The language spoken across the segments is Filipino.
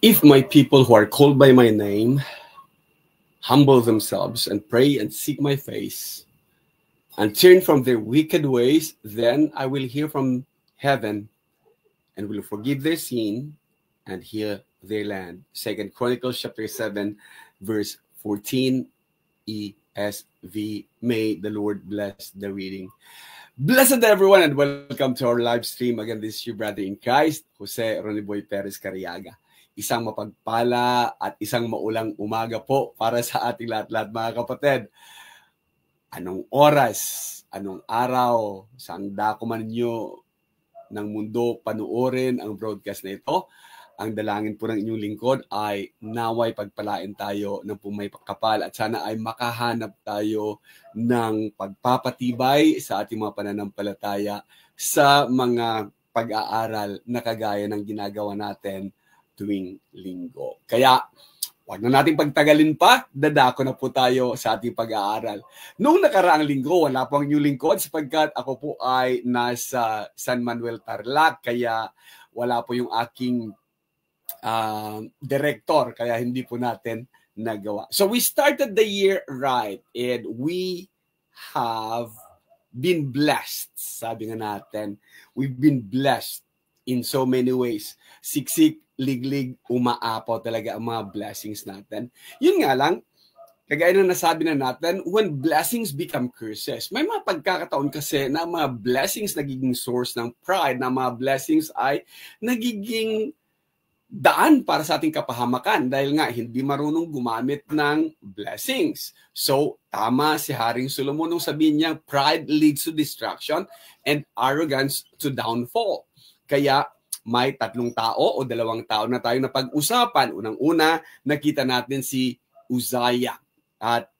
If my people who are called by my name humble themselves and pray and seek my face and turn from their wicked ways, then I will hear from heaven and will forgive their sin and heal their land. 2 Chronicles chapter 7, verse 14, ESV. May the Lord bless the reading. Blessed everyone and welcome to our live stream. Again, this is your brother in Christ, Jose Roniboy Perez Cariaga. Isang mapagpala at isang maulang umaga po para sa ating lahat-lahat mga kapatid. Anong oras, anong araw, saan dako man nyo ng mundo panuorin ang broadcast na ito, ang dalangin po ng inyong lingkod ay naway pagpalain tayo ng pumaypakapal at sana ay makahanap tayo ng pagpapatibay sa ating mga pananampalataya sa mga pag-aaral na kagaya ng ginagawa natin tuwing linggo. Kaya, wag na nating pagtagalin pa, dadako na po tayo sa ating pag-aaral. Noong nakaraang linggo, wala po ang inyong lingkod sapagkat ako po ay nasa San Manuel Tarlac, kaya wala po yung aking director, kaya hindi po natin nagawa. So we started the year right and we have been blessed. Sabi nga natin, we've been blessed in so many ways. Siksik, liglig, umaapaw talaga ang mga blessings natin. Yun nga lang, kagaya na nasabi na natin, when blessings become curses, may mga pagkakataon kasi na mga blessings nagiging source ng pride, na mga blessings ay nagiging daan para sa ating kapahamakan dahil nga hindi marunong gumamit ng blessings. So, tama si Haring Solomon nung sabihin niya, pride leads to destruction and arrogance to downfall. Kaya, may tatlong tao o dalawang tao na tayo na pag-usapan. Unang-una, nakita natin si Uzziah. At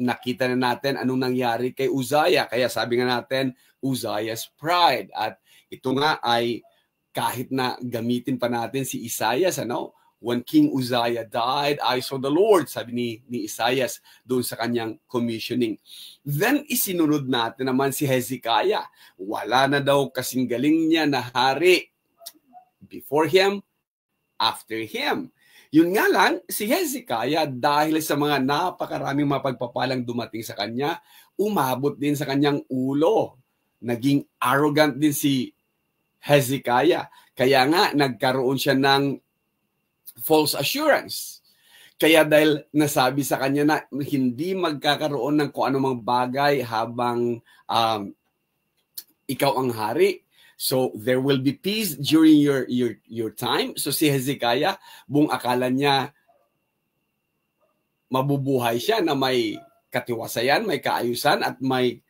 nakita na natin anong nangyari kay Uzziah. Kaya sabi nga natin, Uzziah's pride. At ito nga ay kahit na gamitin pa natin si Isaias, ano? When King Uzziah died, I saw the Lord, sabi ni Isaias doon sa kanyang commissioning. Then isinunod natin naman si Hezekiah. Wala na daw kasing galing niya na hari. Before him, after him. Yun nga lang, si Hezekiah, dahil sa mga napakaraming mapagpapalang dumating sa kanya, umabot din sa kanyang ulo. Naging arrogant din si Hezekiah. Kaya nga, nagkaroon siya ng false assurance. Kaya dahil nasabi sa kanya na hindi magkakaroon ng kung anumang bagay habang ikaw ang hari. So, there will be peace during your time. So, si Hezekiah, buong akala niya, mabubuhay siya na may katiwasayan, may kaayusan, at may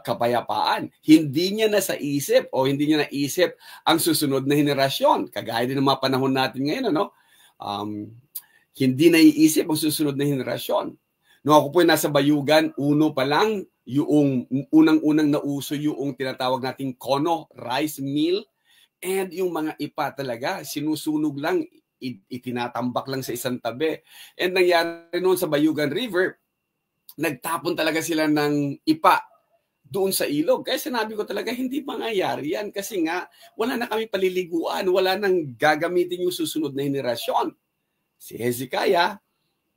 kapayapaan. Hindi niya na sa isip o hindi niya naisip ang susunod na henerasyon. Kagaya din ng mga panahon natin ngayon, ano? Hindi naiisip ang susunod na henerasyon. Nung ako po nasa bayugan, uno pa lang, yung unang-unang nauso yung tinatawag nating kono, rice meal, and yung mga ipa talaga, sinusunog lang, itinatambak lang sa isang tabi. And nangyari noon sa Bayugan River, nagtapon talaga sila ng ipa doon sa ilog. Kaya sinabi ko talaga, hindi mangyayari yan kasi nga, wala na kami paliliguan, wala nang gagamitin yung susunod na henerasyon. Si Hezekiah,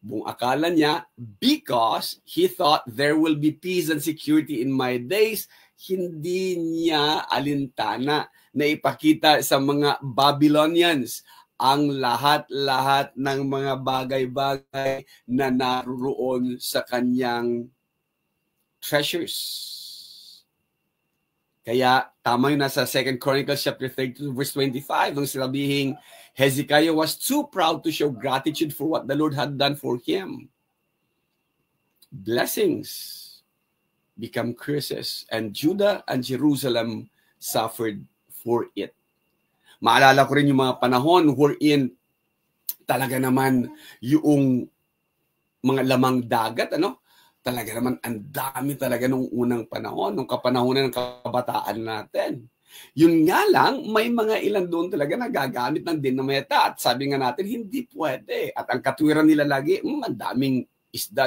buong akala niya, because he thought there will be peace and security in my days, hindi niya alintana na ipakita sa mga Babylonians ang lahat-lahat ng mga bagay-bagay na naroon sa kanyang treasures. Kaya tama yung nasa 2 Chronicles chapter 32 verse 25 nung sinabihing Hezekiah was too proud to show gratitude for what the Lord had done for him. Blessings become curses, and Judah and Jerusalem suffered for it. Maalala ko rin yung mga panahon wherein talaga naman yung mga lamang dagat, ano? Talaga naman ang dami talaga nung unang panahon, nung kapanahonan ng kabataan natin. Yun nga lang, may mga ilan doon talaga nagagamit ng dinamita at sabi nga natin, hindi pwede. At ang katwiran nila lagi, ang daming isda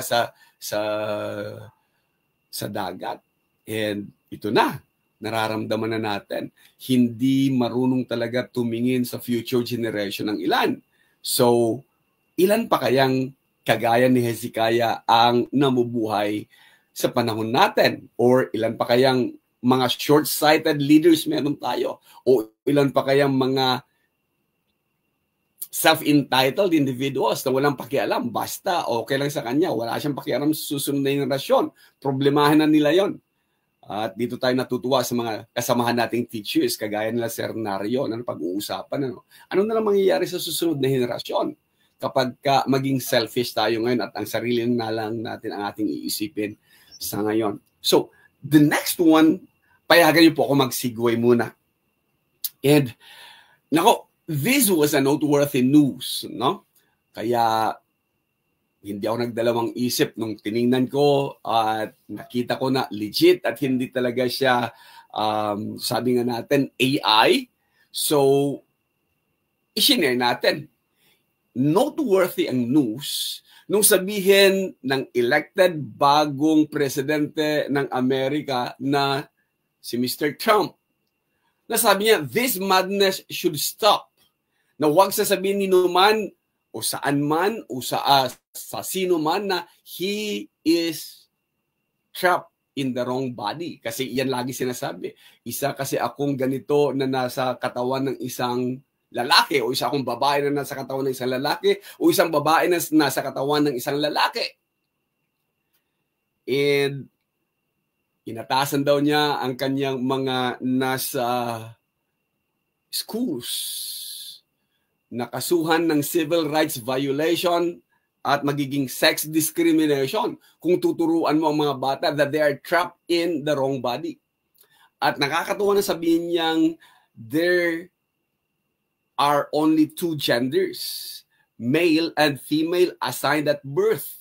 sa dagat. And ito na, nararamdaman na natin, hindi marunong talaga tumingin sa future generation ng ilan. So, ilan pa kayang kagaya ni Hezekiah ang namubuhay sa panahon natin? Or ilan pa kayang mga short-sighted leaders meron tayo? O ilan pa kayang mga self-entitled individuals na walang pakialam, basta okay lang sa kanya, wala siyang pakialam sa susunod na generasyon. Problemahin na nila yon. At dito tayo natutuwa sa mga kasamahan nating teachers, kagaya nila Sir Nario, na pag-uusapan. Ano na lang mangyayari sa susunod na henerasyon kapag maging selfish tayo ngayon at ang sarili na lang natin ang ating iisipin sa ngayon. So, the next one, payagan niyo po ako mag-segue muna. And, nako, this was a noteworthy news, no? Kaya, hindi ako nagdalawang isip nung tiningnan ko at nakita ko na legit at hindi talaga siya, sabi nga natin, AI. So, isinare natin. Noteworthy ang news nung sabihin ng elected bagong presidente ng Amerika na si Mr. Trump. Na sabi niya, this madness should stop. Na huwag sasabihin ni Numan o saan man o sa sino man na he is trapped in the wrong body. Kasi yan lagi sinasabi. Isa kasi akong ganito na nasa katawan ng isang lalaki o isa akong babae na nasa katawan ng isang lalaki o isang babae na nasa katawan ng isang lalaki. And inatasan daw niya ang kanyang mga nasa schools nakasuhan ng civil rights violation at magiging sex discrimination kung tuturuan mo ang mga bata that they are trapped in the wrong body. At nakakatuwa na sabihin niyang there are only two genders, male and female assigned at birth.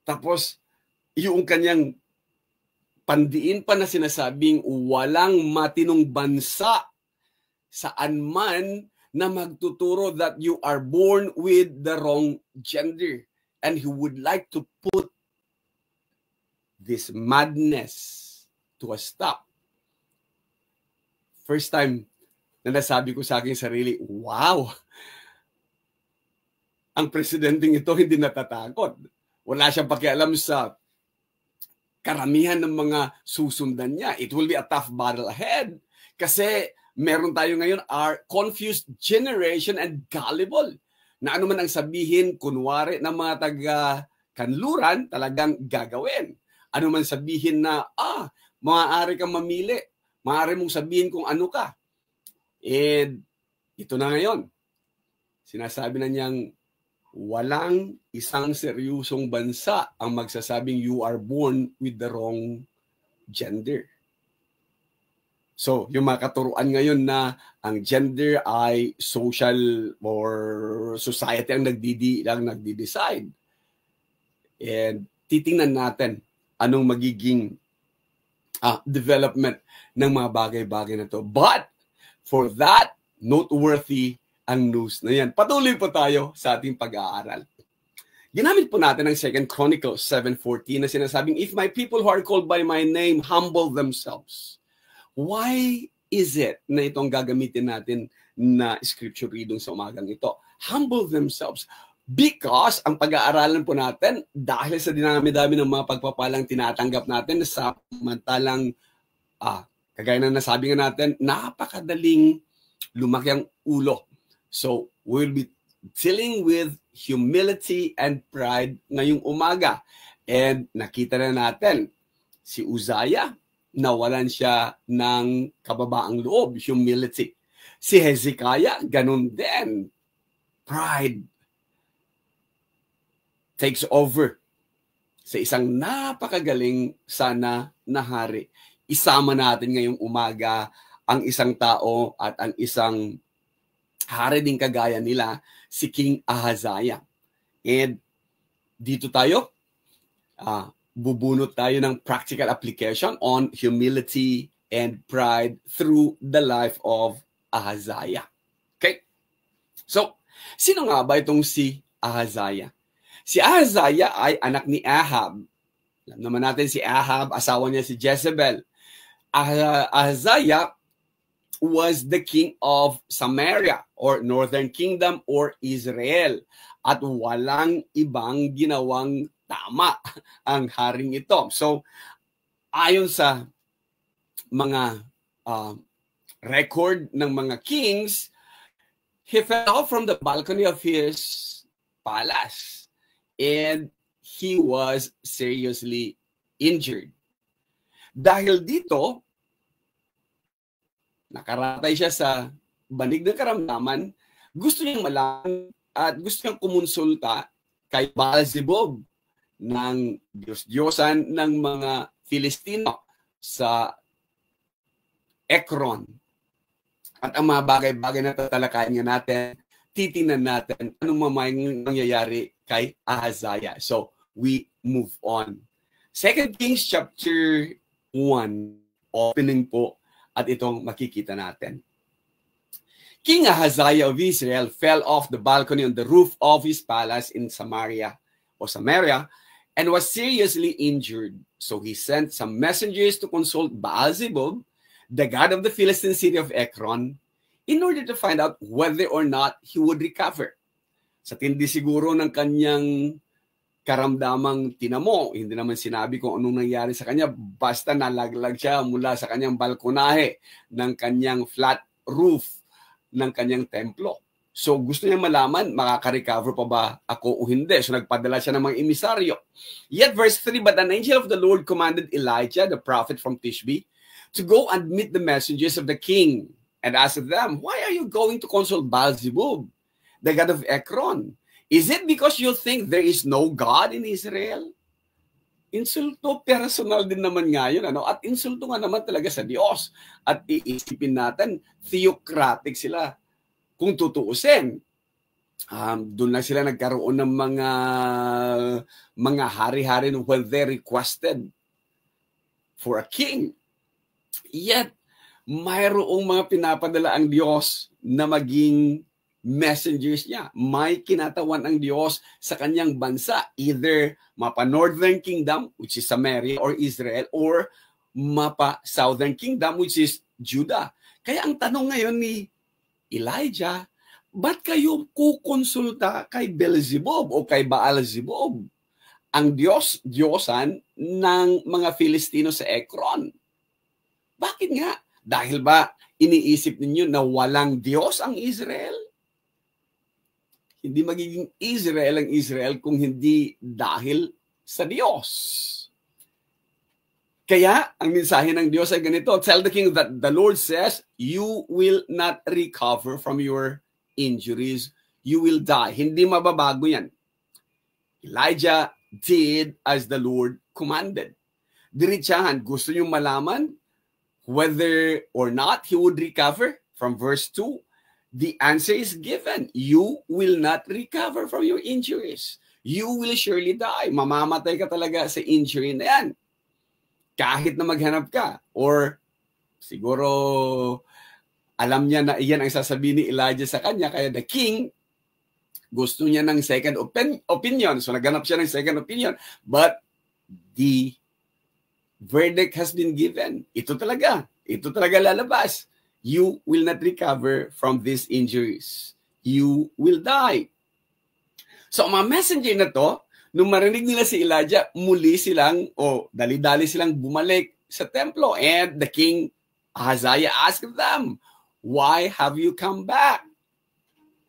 Tapos, yung kanyang pandiin pa na sinasabing walang matinong bansa saan man na magtuturo that you are born with the wrong gender. And he would like to put this madness to a stop. First time na nasabi ko sa aking sarili, wow! Ang presidenteng ito hindi natatakot. Wala siyang pakialam sa karamihan ng mga susundan niya. It will be a tough battle ahead. Kasi meron tayo ngayon our confused generation and gullible. Na ano man ang sabihin, kunwari ng mga taga-kanluran, talagang gagawin. Ano man sabihin na, maaari kang mamili. Maaari mong sabihin kung ano ka. And ito na ngayon. Sinasabi na niyang walang isang seryosong bansa ang magsasabing you are born with the wrong gender. So, yung mga katuruan ngayon na ang gender ay social or society ang nagdi-decide. And titingnan natin anong magiging development ng mga bagay-bagay na to. But, for that, noteworthy ang news na yan. Patuloy po tayo sa ating pag-aaral. Ginamit po natin ang 2 Chronicles 7:14 na sinasabing, if my people who are called by my name humble themselves. Why is it na itong gagamitin natin na scripture reading sa umagang ito? Humble themselves. Because ang pag-aaralan po natin, dahil sa dinami-dami ng mga pagpapalang tinatanggap natin, sa samantalang, kagaya na nasabi nga natin, napakadaling lumaki ang ulo. So, we'll be dealing with humility and pride ngayong umaga. And nakita na natin, si Uzziah, nawalan siya ng kababaang loob, humility. Si Hezekiah, ganun din. Pride takes over sa isang napakagaling sana na hari. Isama natin ngayong umaga ang isang tao at ang isang hari din kagaya nila, si King Ahaziah. And dito tayo, bubunot tayo ng practical application on humility and pride through the life of Ahaziah. Okay? So, sino nga ba itong si Ahaziah? Si Ahaziah ay anak ni Ahab. Alam naman natin si Ahab, asawa niya si Jezebel. Ahaziah was the king of Samaria or Northern Kingdom or Israel. At walang ibang ginawang tama ang haring ito. So, ayon sa mga record ng mga kings, he fell off from the balcony of his palace and he was seriously injured. Dahil dito, nakaratay siya sa banig ng karamdaman, gusto niyang malaman at gusto niyang kumonsulta kay Baal-zebub ng Diyos-Diyosan ng mga Filistino sa Ekron. At ang mga bagay-bagay na tatalakayin nga natin, titingnan natin anong mamayang nangyayari kay Ahaziah. So, we move on. 2 Kings chapter 1, opening po, at itong makikita natin. King Ahaziah of Israel fell off the balcony on the roof of his palace in Samaria, and was seriously injured. So he sent some messengers to consult Baal-zebub, the god of the Philistine city of Ekron, in order to find out whether or not he would recover. Sa tindi siguro ng kanyang karamdamang tinamo, hindi naman sinabi kung anong nangyari sa kanya, basta nalaglag siya mula sa kanyang balkonahe ng kanyang flat roof ng kanyang templo. So gusto niya malaman, makaka-recover pa ba ako o hindi? So nagpadala siya ng mga emisaryo. Yet verse 3, but an angel of the Lord commanded Elijah, the prophet from Tishbe, to go and meet the messengers of the king and ask them, why are you going to consult Baal-zebub, the god of Ekron? Is it because you think there is no God in Israel? Insulto personal din naman nga yun, ano? At insulto nga naman talaga sa Diyos. At iisipin natin, theocratic sila. Kung tutuusin, doon lang sila nagkaroon ng mga hari-hari when they requested for a king. Yet, mayroong mga pinapadala ang Diyos na maging messengers niya. May kinatawan ang Diyos sa kanyang bansa, either mapa Northern Kingdom, which is Samaria or Israel, or mapa Southern Kingdom, which is Judah. Kaya ang tanong ngayon ni Elijah, ba't kayo kukonsulta kay Beelzebub o kay Baal-zebub, ang Diyosan ng mga Filistino sa Ekron? Bakit nga? Dahil ba iniisip ninyo na walang Diyos ang Israel? Hindi magiging Israel ang Israel kung hindi dahil sa Diyos. Kaya, ang mensahe ng Diyos ay ganito, tell the king that the Lord says, you will not recover from your injuries. You will die. Hindi mababago yan. Elijah did as the Lord commanded. Diretsahan, gusto niyong malaman whether or not he would recover? From verse 2, the answer is given. You will not recover from your injuries. You will surely die. Mamamatay ka talaga sa injury na yan. Kahit na maghanap ka. Or siguro alam niya na iyan ang sasabihin ni Elijah sa kanya. Kaya the king, gusto niya ng second opinion. So naghanap siya ng second opinion. But the verdict has been given. Ito talaga lalabas. You will not recover from these injuries. You will die. So, mga messenger na to, nung marinig nila si Elijah, muli silang, dali-dali silang bumalik sa templo. And the king, Ahaziah, asked them, why have you come back?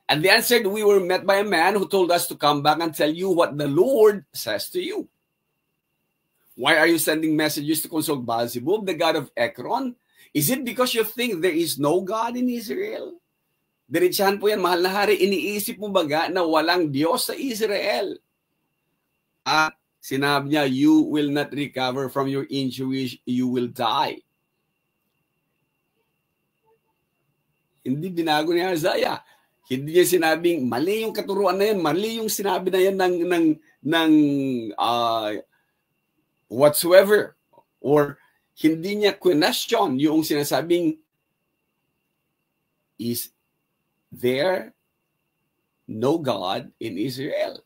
And they answered, we were met by a man who told us to come back and tell you what the Lord says to you. Why are you sending messages to consult Baal-zebub, the god of Ekron? Is it because you think there is no God in Israel? Diretsahan po yan, mahal na hari, iniisip mo baga na walang Diyos sa Israel? At sinabi niya, you will not recover from your injuries, you will die. Hindi binago ni Ahaziah. Hindi niya sinabing, mali yung katuruan na yan, mali yung sinabi na yan ng whatsoever, or hindi niya question yung sinasabing, is there no God in Israel?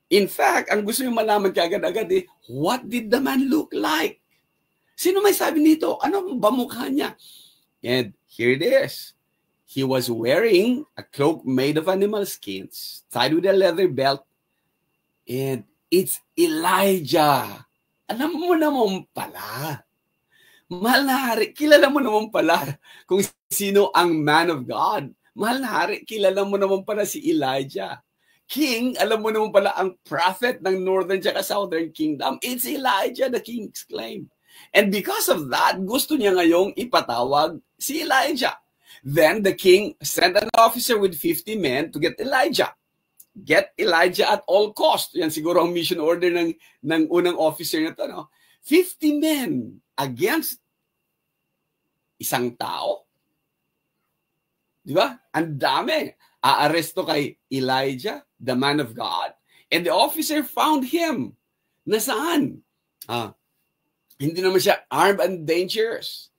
In fact, ang gusto niyo malaman kaagad-agad what did the man look like? Sino may sabi nito? Ano ba mukha niya? And here it is. He was wearing a cloak made of animal skins, tied with a leather belt, and it's Elijah. Alam mo naman pala. Mahal na hari, kilala mo naman pala kung sino ang man of God. Mahal na hari, kilala mo naman pala si Elijah. King, alam mo naman pala ang prophet ng northern at southern kingdom. It's Elijah, the king exclaimed. And because of that, gusto niya ngayong ipatawag si Elijah. Then the king sent an officer with 50 men to get Elijah. Get Elijah at all cost. Yan siguro ang mission order ng unang officer na to. No? 50 men against isang tao. Di ba? Ang dami. Aaresto kay Elijah, the man of God. And the officer found him. Nasaan? Hindi naman siya armed and dangerous.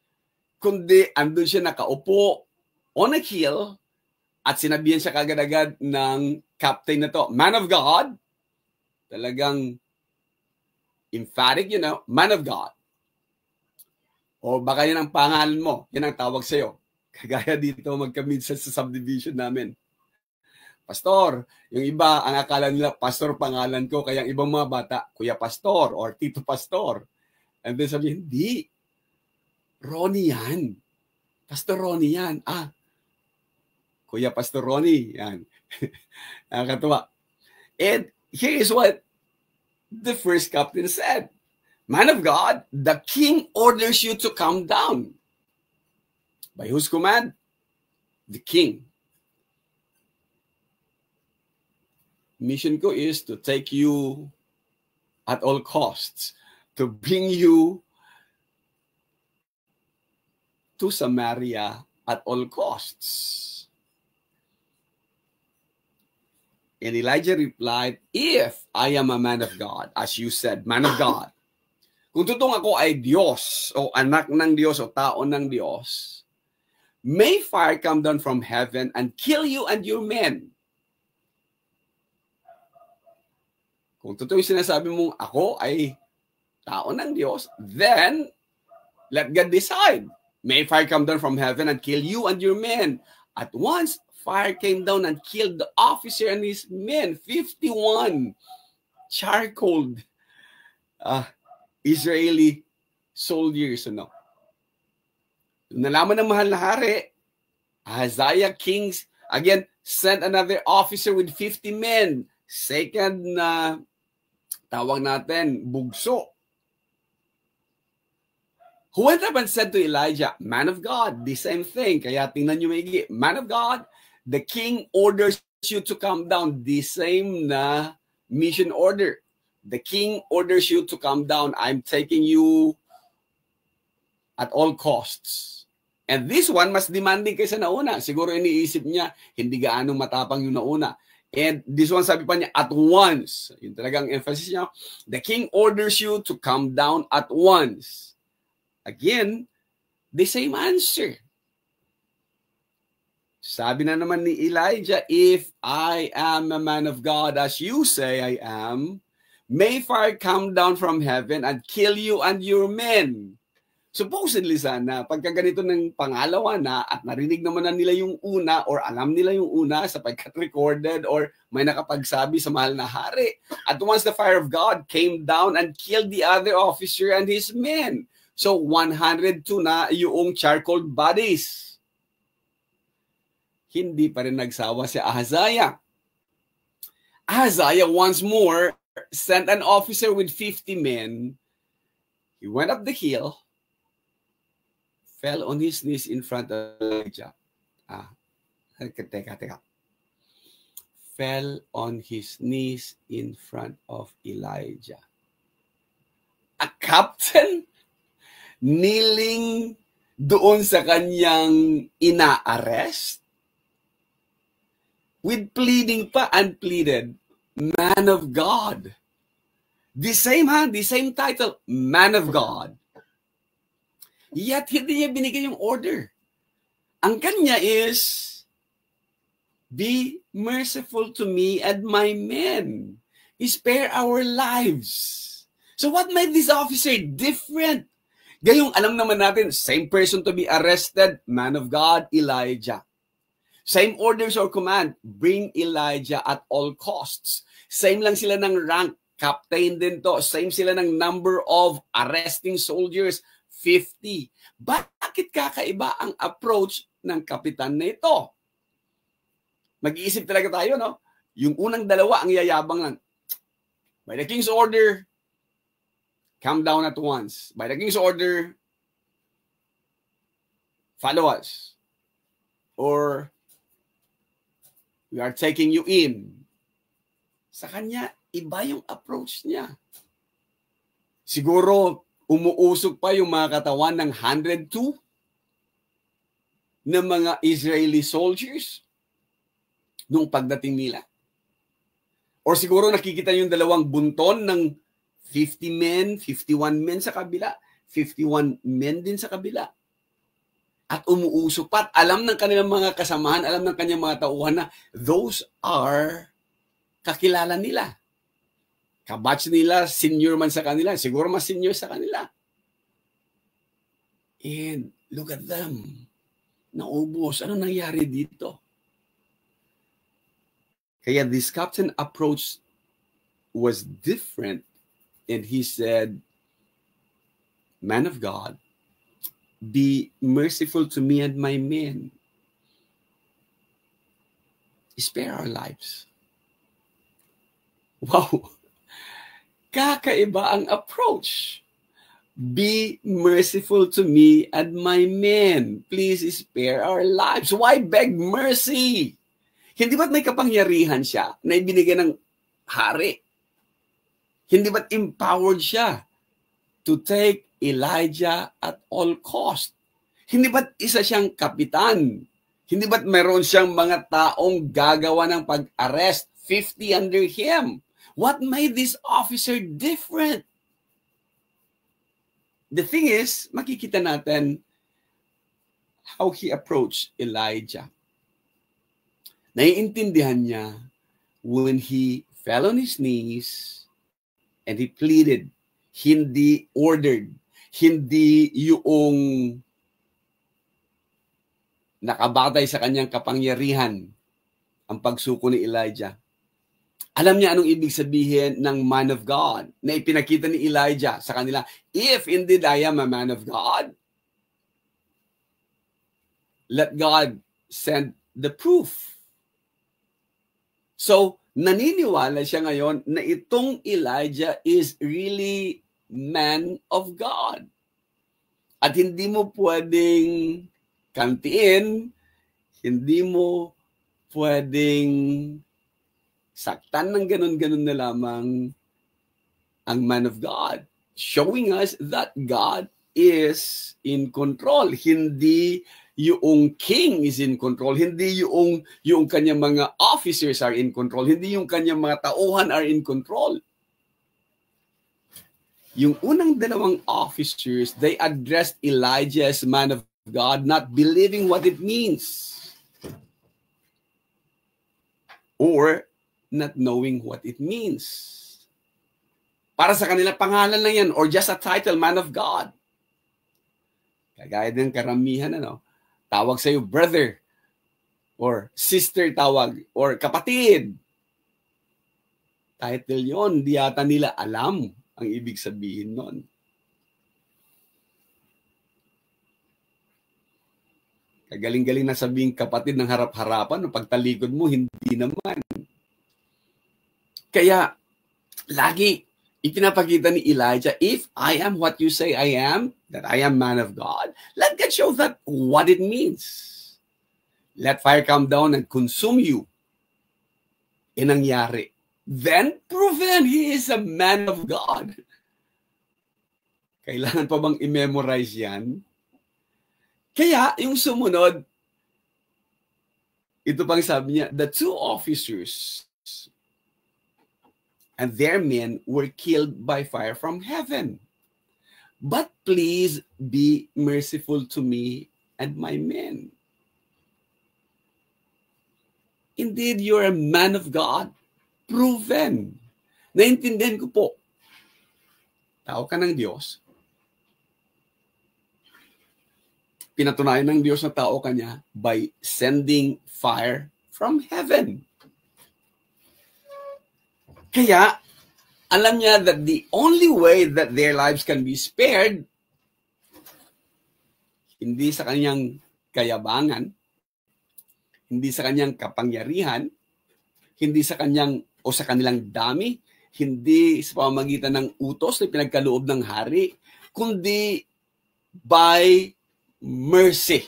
Kundi andun siya nakaupo on a hill at sinabihan siya kagad-agad ng captain na to, man of God. Talagang emphatic, man of God. O baka yan ang pangalan mo. Yan ang tawag sa'yo. Kagaya dito magkaminsan sa subdivision namin. Pastor, yung iba, ang akala nila, pastor pangalan ko, kaya yung ibang mga bata, Kuya Pastor or Tito Pastor. And then sabihin, hindi. Ronnie yan. Pastor Ronnie yan. Kuya Pastor Ronnie. Yan. Nakakatuwa. And here is what the first captain said. Man of God, the king orders you to come down. By whose command? The king. Mission ko is to take you at all costs, to bring you to Samaria at all costs. And Elijah replied, if I am a man of God, as you said, man of God, kung totoong ako ay Diyos o anak ng Diyos o tao ng Diyos, may fire come down from heaven and kill you and your men. Kung totoo yung sinasabi mong ako ay tao ng Diyos, then let God decide. May fire come down from heaven and kill you and your men. At once, fire came down and killed the officer and his men, 51 charcoaled Israeli soldiers. Nalaman ng mahal na hari, Ahaziah kings, again, sent another officer with 50 men. Second na tawag natin, bugso. Who went up and said to Elijah, man of God, the same thing. Kaya tingnan nyo maigi, man of God, the king orders you to come down. The same na mission order. The king orders you to come down. I'm taking you at all costs. And this one, mas demanding kaysa nauna. Siguro iniisip niya, hindi gaano matapang yung nauna. And this one, sabi pa niya, at once. Yung talagang emphasis niya, the king orders you to come down at once. Again, the same answer. Sabi na naman ni Elijah, if I am a man of God, as you say I am, may fire come down from heaven and kill you and your men. Supposedly sana, pagka ganito ng pangalawa na at narinig naman na nila yung una or alam nila yung una sapagkat recorded or may nakapagsabi sa mahal na hari. At once the fire of God came down and killed the other officer and his men. So 102 na yung charcoal bodies. Hindi pa rin nagsawa si Ahaziah. Ahaziah once more sent an officer with 50 men. He went up the hill, fell on his knees in front of Elijah. Teka. Fell on his knees in front of Elijah. A captain kneeling doon sa kanyang ina-arrest with pleading pa and pleaded, man of God. The same title, man of God. Yet, hindi niya binigay yung order. Ang kanya is, be merciful to me and my men. Spare our lives. So what made this officer different? Gayong alam naman natin, same person to be arrested, man of God, Elijah. Same orders or command, bring Elijah at all costs. Same lang sila ng rank, captain din to. Same sila ng number of arresting soldiers, 50. Bakit kakaiba ang approach ng kapitan na ito? Mag-iisip talaga tayo, no? Yung unang dalawa, ang yayabang lang. By the king's order, come down at once. By the king's order, follow us. Or, we are taking you in. Sa kanya, iba yung approach niya. Siguro, umuusok pa yung mga katawan ng 102 ng mga Israeli soldiers nung pagdating nila. Or siguro nakikita yung dalawang bunton ng 50 men, 51 men sa kabila, 51 men din sa kabila. At umuusok pa. At alam ng kanilang mga kasamahan, alam ng kanyang mga tauhan na those are kakilala nila. Kabatch nila, senior man sa kanila. Siguro mas senior sa kanila. And look at them. Naubos. Ano nangyari dito? Kaya this captain approach was different. And he said, man of God, be merciful to me and my men. Spare our lives. Wow. Kakaiba ang approach. Be merciful to me and my men. Please spare our lives. Why beg mercy? Hindi ba't may kapangyarihan siya na ibinigay ng hari? Hindi ba't empowered siya to take Elijah at all cost? Hindi ba't isa siyang kapitan? Hindi ba't meron siyang mga taong gagawa ng pag-arrest, 50 under him? What made this officer different? The thing is, makikita natin how he approached Elijah. Naiintindihan niya when he fell on his knees and he pleaded, hindi ordered, hindi yung nakabatay sa kanyang kapangyarihan ang pagsuko ni Elijah. Alam niya anong ibig sabihin ng man of God na ipinakita ni Elijah sa kanila. If indeed I am a man of God, let God send the proof. So, naniniwala siya ngayon na itong Elijah is really man of God. At hindi mo pwedeng kantiin, hindi mo pwedeng saktan ng ganun-ganun na lamang ang man of God. Showing us that God is in control. Hindi yung king is in control. Hindi yung kanyang mga officers are in control. Hindi yung kanyang mga tauhan are in control. Yung unang dalawang officers, they addressed Elijah as man of God, not believing what it means. Or not knowing what it means. Para sa kanila, pangalan lang yan, or just a title, man of God. Kagaya ng karamihan, tawag sa'yo, brother, or sister tawag, or kapatid. Title yon, di yata nila alam ang ibig sabihin nun. Kagaling-galing na sabing kapatid ng harap-harapan, no pagtalikod mo, hindi naman. Kaya, lagi ipinapakita ni Elijah, if I am what you say I am, that I am man of God, let God show that what it means. Let fire come down and consume you. Nangyari. Then, proven he is a man of God. Kailangan pa bang i-memorize yan? Kaya, yung sumunod, ito pang sabi niya, the two officers and their men were killed by fire from heaven. But please be merciful to me and my men. Indeed, you're a man of God. Proven. Naintindihan ko po. Tao ka ng Diyos. pinatunayan ng Diyos na tao kanya by sending fire from heaven. Kaya, alam niya that the only way that their lives can be spared, hindi sa kanyang kayabangan, hindi sa kanyang kapangyarihan, hindi sa kanyang o sa kanilang dami, hindi sa pamamagitan ng utos na pinagkaloob ng hari, kundi by mercy.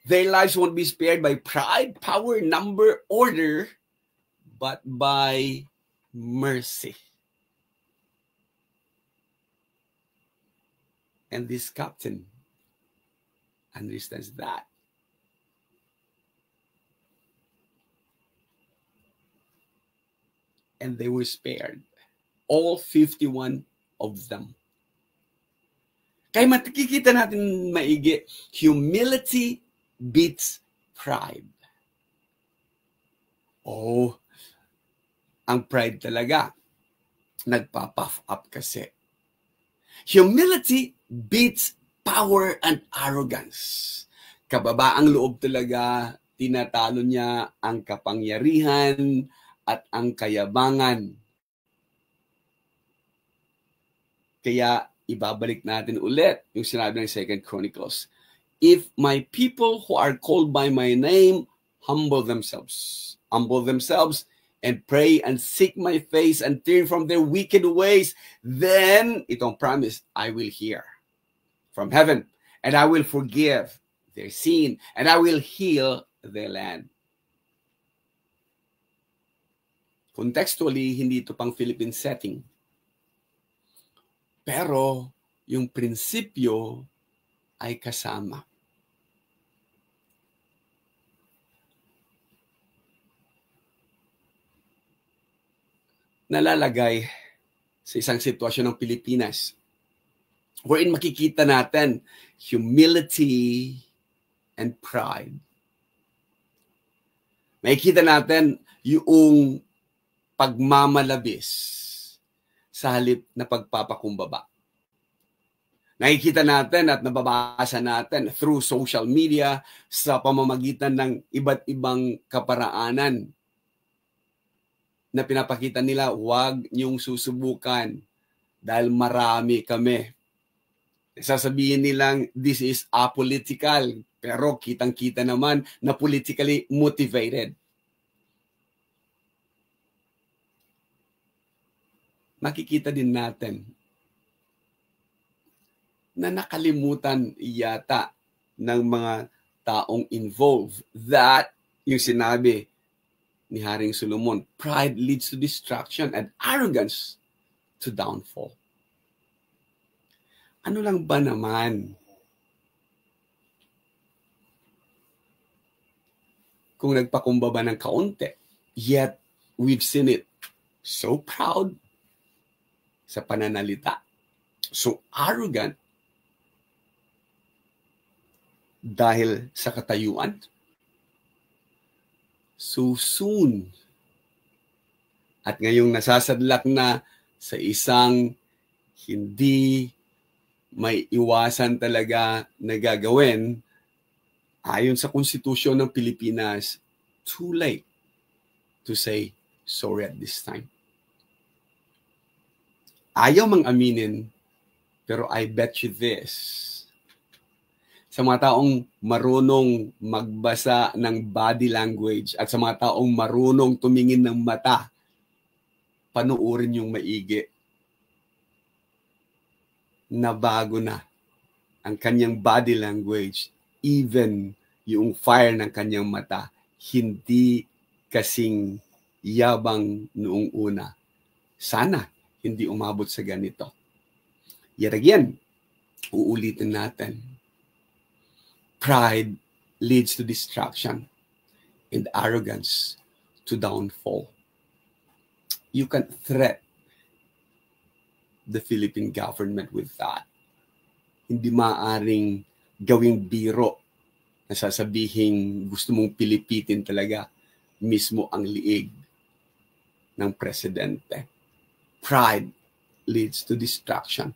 Their lives won't be spared by pride, power, number, order, but by mercy. And this captain understands that. And they were spared. All 51 of them. Kaya makikita natin maigi, humility beats pride. Oh, ang pride talaga, nagpa-puff up kasi. Humility beats power and arrogance. Kababaang loob talaga, tinatalo niya ang kapangyarihan at ang kayabangan. Kaya ibabalik natin ulit yung sinabi ng 2 Chronicles. If my people who are called by my name humble themselves and pray and seek my face and turn from their wicked ways, then, itong promise, I will hear from heaven and I will forgive their sin and I will heal their land. Contextually, hindi ito pang Philippine setting. Pero, yung prinsipyo ay kasama. Nalalagay sa isang sitwasyon ng Pilipinas wherein makikita natin humility and pride. Makikita natin yung pagmamalabis sa halip na pagpapakumbaba. Nakikita natin at nababasa natin through social media sa pamamagitan ng iba't ibang kaparaanan na pinapakita nila, huwag niyong susubukan dahil marami kami. Sasabihin nilang this is apolitical, pero kitang-kita naman na politically motivated. Makikita din natin na nakalimutan yata ng mga taong involved that yung sinabi ni Haring Solomon, pride leads to destruction and arrogance to downfall. Ano lang ba naman kung nagpakumbaba ng kaunti, yet we've seen it so proud sa pananalita, so arrogant dahil sa katayuan, so soon, at ngayong nasasadlak na sa isang hindi may iwasan talaga na gagawin, ayon sa konstitusyon ng Pilipinas, too late to say sorry at this time. Ayaw mang aminin, pero I bet you this. Sa mga taong marunong magbasa ng body language at sa mga taong marunong tumingin ng mata, panuurin yung maigi na bago na ang kanyang body language, even yung fire ng kanyang mata, hindi kasing yabang noong una. Sana hindi umabot sa ganito. Yet again, uulitin natin. Pride leads to destruction and arrogance to downfall. You can threat the Philippine government with that. Hindi maaring gawing biro na sasabihin gusto mong pilipitin talaga mismo ang liig ng presidente. Pride leads to destruction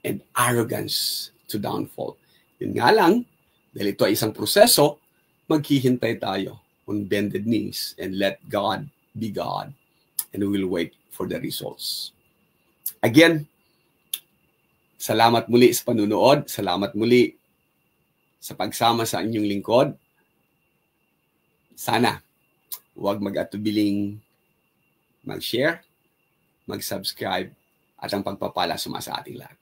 and arrogance to downfall. Yun nga lang, Dahil ito ay isang proseso, maghihintay tayo on bended knees and let God be God, and we will wait for the results. Again, salamat muli sa panunood. Salamat muli sa pagsama sa inyong lingkod. Sana huwag mag-atubiling mag-share, mag-subscribe, at ang pagpapala sumasa ating lahat.